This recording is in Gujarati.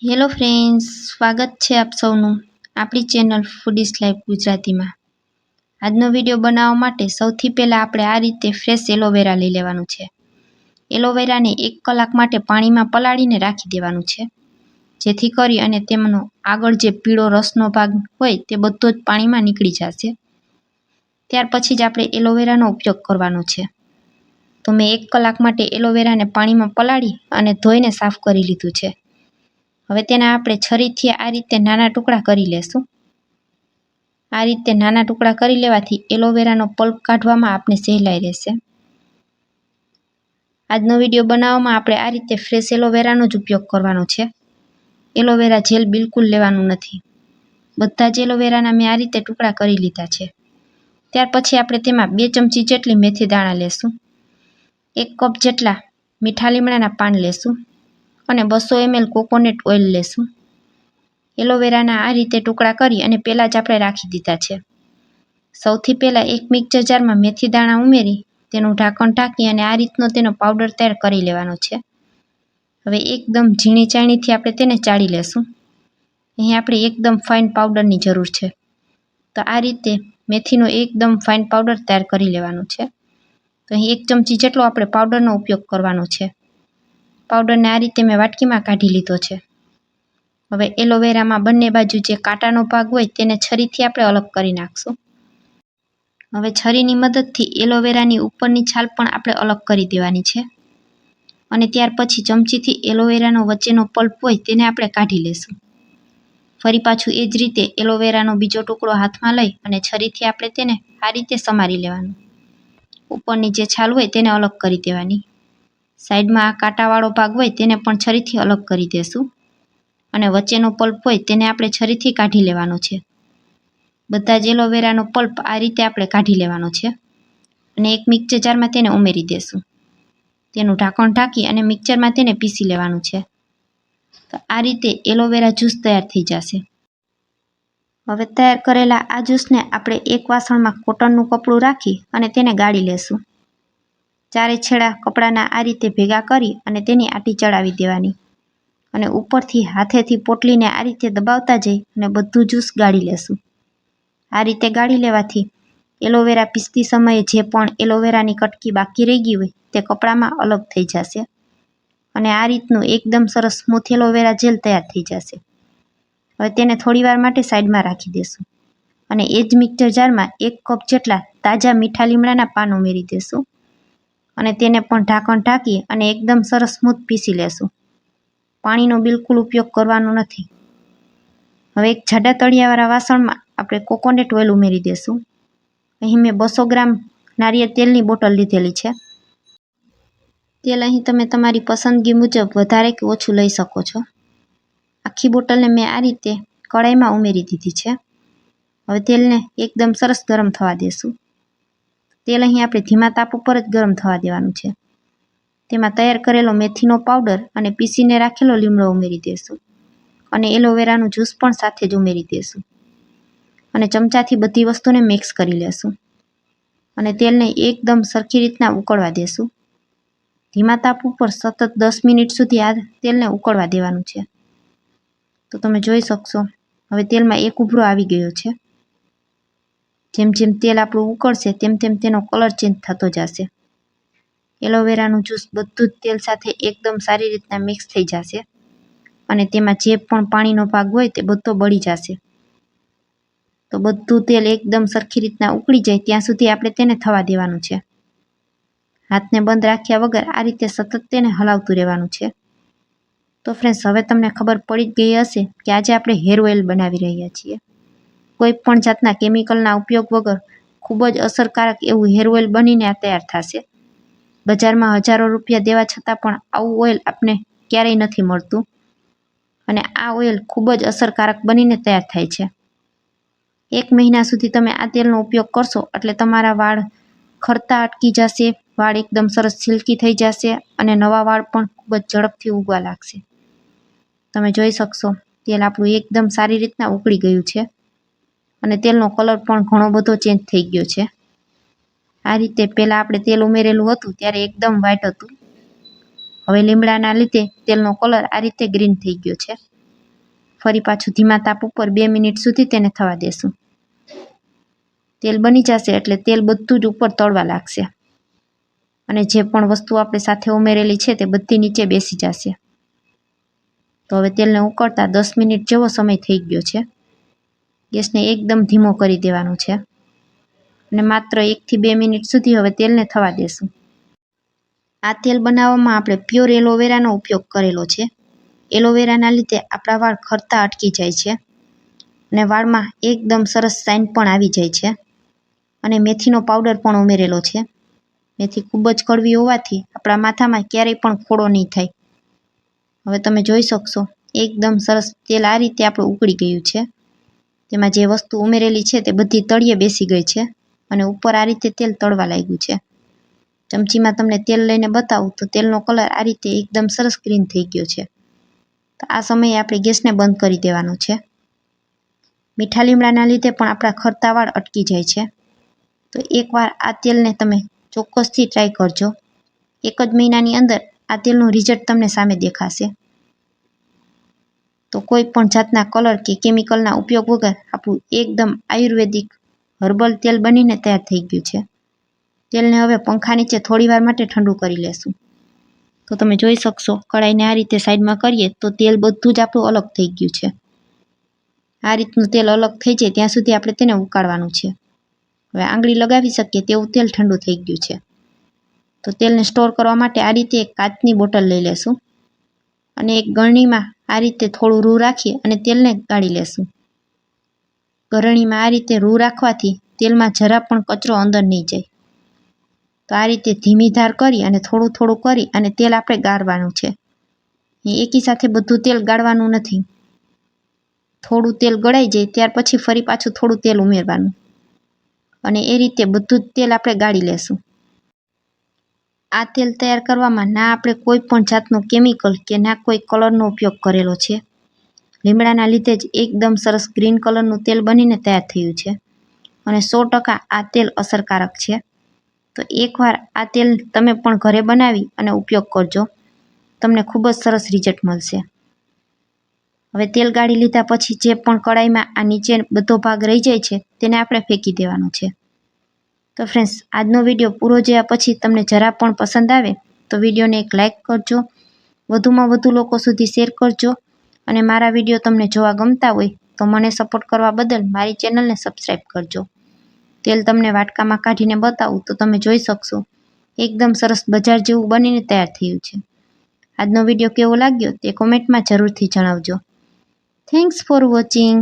હેલો ફ્રેન્ડ્સ, સ્વાગત છે આપ સૌનું આપણી ચેનલ ફૂડીઝ લાઈફ ગુજરાતીમાં। આજનો વિડીયો બનાવવા માટે સૌથી પહેલાં આપણે આ રીતે ફ્રેશ એલોવેરા લઈ લેવાનું છે। એલોવેરાને 1 કલાક માટે પાણીમાં પલાળીને રાખી દેવાનું છે, જેથી કરી અને તેમનો આગળ જે પીળો રસનો ભાગ હોય તે બધો જ પાણીમાં નીકળી જશે। ત્યાર પછી જ આપણે એલોવેરાનો ઉપયોગ કરવાનો છે। તો મેં 1 કલાક માટે એલોવેરાને પાણીમાં પલાળી અને ધોઈને સાફ કરી લીધું છે। હવે તેના આપણે છરીથી આ રીતે નાના ટુકડા કરી લેશું। આ રીતે નાના ટુકડા કરી લેવાથી એલોવેરાનો પલ્પ કાઢવામાં આપણે સહેલાઈ રહેશે। આજનો વિડીયો બનાવવામાં આપણે આ રીતે ફ્રેશ એલોવેરાનો જ ઉપયોગ કરવાનો છે। એલોવેરા જેલ બિલકુલ લેવાનું નથી। બધા જ એલોવેરાના મેં આ રીતે ટુકડા કરી લીધા છે। ત્યાર પછી આપણે તેમાં 2 ચમચી જેટલી મેથી દાણા લેશું, 1 કપ જેટલા મીઠા લીમડાના પાન લેશું અને 200 ml કોકોનટ ઓઇલ લેશું। એલોવેરાના આ રીતે ટુકડા કરી અને પહેલાં જ આપણે રાખી દીધા છે। સૌથી પહેલાં એક મિક્સર જારમાં મેથી દાણા ઉમેરી તેનું ઢાંકણ ઢાંકી અને આ રીતનો તેનો પાવડર તૈયાર કરી લેવાનો છે। હવે એકદમ ઝીણી ચાળણીથી આપણે તેને ચાળી લેશું। અહીં આપણે એકદમ ફાઇન પાવડરની જરૂર છે, તો આ રીતે મેથીનો એકદમ ફાઇન પાવડર તૈયાર કરી લેવાનો છે। તો અહીં 1 ચમચી જેટલો આપણે પાવડરનો ઉપયોગ કરવાનો છે। પાવડરને આ રીતે મેં વાટકીમાં કાઢી લીધો છે। હવે એલોવેરામાં બંને બાજુ જે કાંટાનો ભાગ હોય તેને છરીથી આપણે અલગ કરી નાખશું। હવે છરીની મદદથી એલોવેરાની ઉપરની છાલ પણ આપણે અલગ કરી દેવાની છે અને ત્યાર પછી ચમચીથી એલોવેરાનો વચ્ચેનો પલ્પ હોય તેને આપણે કાઢી લેશું। ફરી પાછું એ જ રીતે એલોવેરાનો બીજો ટુકડો હાથમાં લઈ અને છરીથી આપણે તેને આ રીતે સમારી લેવાનું। ઉપરની જે છાલ હોય તેને અલગ કરી દેવાની। સાઈડમાં આ કાંટાવાળો ભાગ હોય તેને પણ છરીથી અલગ કરી દેશું અને વચ્ચેનો પલ્પ હોય તેને આપણે છરીથી કાઢી લેવાનો છે। બધા જ એલોવેરાનો પલ્પ આ રીતે આપણે કાઢી લેવાનો છે અને એક મિક્સર જારમાં તેને ઉમેરી દેશું। તેનું ઢાંકણ ઢાંકી અને મિક્સરમાં તેને પીસી લેવાનું છે। તો આ રીતે એલોવેરા જ્યુસ તૈયાર થઈ જશે। હવે તૈયાર કરેલા આ જ્યુસને આપણે એક વાસણમાં કોટનનું કપડું રાખી અને તેને ગાળી લેશું। ચારે છેડા કપડાના આ રીતે ભેગા કરી અને તેની આટી ચડાવી દેવાની અને ઉપરથી હાથેથી પોટલીને આ રીતે દબાવતા જઈ અને બધું જ્યુસ ગાળી લેશું। આ રીતે ગાળી લેવાથી એલોવેરા પીસતી સમયે જે પણ એલોવેરાની કટકી બાકી રહી ગઈ હોય તે કપડામાં અલગ થઈ જશે અને આ રીતનું એકદમ સરસ સ્મૂથ એલોવેરા જેલ તૈયાર થઈ જશે। હવે તેને થોડીવાર માટે સાઈડમાં રાખી દેશું અને એ જ મિક્સર જારમાં 1 કપ જેટલા તાજા મીઠા લીમડાના પાન ઉમેરી દેશું અને તેને પણ ઢાંકણ ઢાંકી અને એકદમ સરસ સ્મૂથ પીસી લેશું। પાણીનો બિલકુલ ઉપયોગ કરવાનો નથી। હવે એક જાડા તળિયાવાળા વાસણમાં આપણે કોકોનટ ઓઇલ ઉમેરી દેશું। અહીં મેં 200 ગ્રામ નારિયેળ તેલની બોટલ લીધેલી છે। તેલ અહીં તમે તમારી પસંદગી મુજબ વધારે કે ઓછું લઈ શકો છો। આખી બોટલને મેં આ રીતે કડાઈમાં ઉમેરી દીધી છે। હવે તેલને એકદમ સરસ ગરમ થવા દેશું। તેલ અહીં આપણે ધીમા તાપ ઉપર જ ગરમ થવા દેવાનું છે। તેમાં તૈયાર કરેલો મેથીનો પાવડર અને પીસીને રાખેલો લીમડો ઉમેરી દેશું અને એલોવેરાનું જ્યુસ પણ સાથે જ ઉમેરી દેશું અને ચમચાથી બધી વસ્તુને મિક્સ કરી લેશું અને તેલને એકદમ સરખી રીતના ઉકળવા દેશું। ધીમા તાપ ઉપર સતત 10 મિનિટ સુધી આ તેલને ઉકળવા દેવાનું છે। તો તમે જોઈ શકશો હવે તેલમાં એક ઉભરો આવી ગયો છે। જેમ જેમ તેલ આપણું ઉકળશે તેમ તેમ તેનો કલર ચેન્જ થતો જશે। એલોવેરાનું જ્યુસ બધું જ તેલ સાથે એકદમ સારી રીતના મિક્સ થઈ જશે અને તેમાં જે પણ પાણીનો ભાગ હોય તે બધો બળી જશે। તો બધું તેલ એકદમ સરખી રીતના ઉકળી જાય ત્યાં સુધી આપણે તેને થવા દેવાનું છે। હાથને બંધ રાખ્યા વગર આ રીતે સતત તેને હલાવતું રહેવાનું છે। તો ફ્રેન્ડ્સ, હવે તમને ખબર પડી જ ગઈ હશે કે આજે આપણે હેર ઓઇલ બનાવી રહ્યા છીએ। કોઈ પણ જાતના કેમિકલના ઉપયોગ વગર ખૂબ જ અસરકારક એવું હેર ઓઇલ બનીને આ તૈયાર થશે। બજારમાં હજારો રૂપિયા દેવા છતાં પણ આવું ઓઇલ આપને ક્યારેય નથી મળતું અને આ ઓઇલ ખૂબ જ અસરકારક બનીને તૈયાર થાય છે। 1 મહિના સુધી તમે આ તેલનો ઉપયોગ કરશો એટલે તમારા વાળ ખરતા અટકી જશે, વાળ એકદમ સરસ સિલ્કી થઈ જશે અને નવા વાળ પણ ખૂબ જ ઝડપથી ઉગવા લાગશે। તમે જોઈ શકશો તેલ આપણું એકદમ સારી રીતના ઉકળી ગયું છે અને તેલનો કલર પણ ઘણો બધો ચેન્જ થઈ ગયો છે। આ રીતે પહેલાં આપણે તેલ ઉમેરેલું હતું ત્યારે એકદમ વ્હાઈટ હતું, હવે લીમડાના લીધે તેલનો કલર આ રીતે ગ્રીન થઈ ગયો છે। ફરી પાછું ધીમા તાપ ઉપર 2 મિનિટ સુધી તેને થવા દેશું. તેલ બની જશે એટલે તેલ બધું જ ઉપર તળવા લાગશે અને જે પણ વસ્તુ આપણે સાથે ઉમેરેલી છે તે બધી નીચે બેસી જશે. તો હવે તેલને ઉકળતા 10 મિનિટ જેવો સમય થઈ ગયો છે. ગેસને એકદમ ધીમો કરી દેવાનો છે અને માત્ર 1 થી 2 મિનિટ સુધી હવે તેલને થવા દેશું. આ તેલ બનાવવામાં આપણે પ્યોર એલોવેરાનો ઉપયોગ કરેલો છે. એલોવેરાના લીધે આપણા વાળ ખરતા અટકી જાય છે અને વાળમાં એકદમ સરસ શાઇન પણ આવી જાય છે. અને મેથીનો પાવડર પણ ઉમેરેલો છે. મેથી ખૂબ જ કડવી હોવાથી આપણા માથામાં ક્યારેય પણ ખોડો નહીં થાય. હવે તમે જોઈ શકશો એકદમ સરસ તેલ આ રીતે આપણું ઉકળી ગયું છે. તેમાં જે વસ્તુ ઉમેરેલી છે તે બધી તળિયે બેસી ગઈ છે અને ઉપર આ રીતે તેલ તળવા લાગ્યું છે. ચમચીમાં તમને તેલ લઈને બતાવું તો તેલનો કલર આ રીતે એકદમ સરસ ગ્રીન થઈ ગયો છે. તો આ સમયે આપણે ગેસને બંધ કરી દેવાનો છે. મીઠા લીમડાના લીધે પણ આપણા ખરતા વાળ અટકી જાય છે. તો એકવાર આ તેલને તમે ચોક્કસથી ટ્રાય કરજો. 1 જ મહિનાની અંદર આ તેલનું રિઝલ્ટ તમને સામે દેખાશે. તો કોઈ પણ જાતના કલર કે કેમિકલના ઉપયોગ વગર આપણું એકદમ આયુર્વેદિક હર્બલ તેલ બનીને તૈયાર થઈ ગયું છે. તેલને હવે પંખા નીચે થોડીવાર માટે ઠંડુ કરી લેશું. તો તમે જોઈ શકશો કડાઈને આ રીતે સાઈડમાં કરીએ તો તેલ બધું જ આપણું અલગ થઈ ગયું છે. આ રીતનું તેલ અલગ થઈ જાય ત્યાં સુધી આપણે તેને ઉકાળવાનું છે. હવે આંગળી લગાવી શકીએ તેવું તેલ ઠંડુ થઈ ગયું છે. તો તેલને સ્ટોર કરવા માટે આ રીતે એક કાચની બોટલ લઈ લેશું અને એક ગરણીમાં આ રીતે થોડું રૂ રાખી અને તેલને ગાળી લેશું. ગરણીમાં આ રીતે રૂ રાખવાથી તેલમાં જરા પણ કચરો અંદર નહીં જાય. તો આ રીતે ધીમી ધાર કરી અને થોડું થોડું કરી અને તેલ આપણે ગાળવાનું છે. એકી સાથે બધું તેલ ગાળવાનું નથી. થોડું તેલ ગળાઈ જાય ત્યાર પછી ફરી પાછું થોડું તેલ ઉમેરવાનું અને એ રીતે બધું જ તેલ આપણે ગાળી લેશું. આ તેલ તૈયાર કરવામાં ના આપણે કોઈ પણ જાતનું કેમિકલ કે ના કોઈ કલરનો ઉપયોગ કરેલો છે. લીમડાના લીધે જ એકદમ સરસ ગ્રીન કલરનું તેલ બનીને તૈયાર થયું છે અને 100% આ તેલ અસરકારક છે. તો એકવાર આ તેલ તમે પણ ઘરે બનાવી અને ઉપયોગ કરજો. તમને ખૂબ જ સરસ રિઝલ્ટ મળશે. હવે તેલ ગાળી લીધા પછી જે પણ કડાઈમાં આ નીચે બધો ભાગ રહી જાય છે તેને આપણે ફેંકી દેવાનો છે. તો ફ્રેન્ડ્સ આજનો વિડીયો પૂરો જોયા પછી તમને જરા પણ પસંદ આવે તો વિડીયોને એક લાઇક કરજો, વધુમાં વધુ લોકો સુધી શેર કરજો અને મારા વિડીયો તમને જોવા ગમતા હોય તો મને સપોર્ટ કરવા બદલ મારી ચેનલને સબસ્ક્રાઈબ કરજો. તેલ તમને વાટકામાં કાઢીને બતાવું તો તમે જોઈ શકશો એકદમ સરસ બજાર જેવું બનીને તૈયાર થયું છે. આજનો વિડીયો કેવો લાગ્યો તે કોમેન્ટમાં જરૂરથી જણાવજો. Thanks for watching.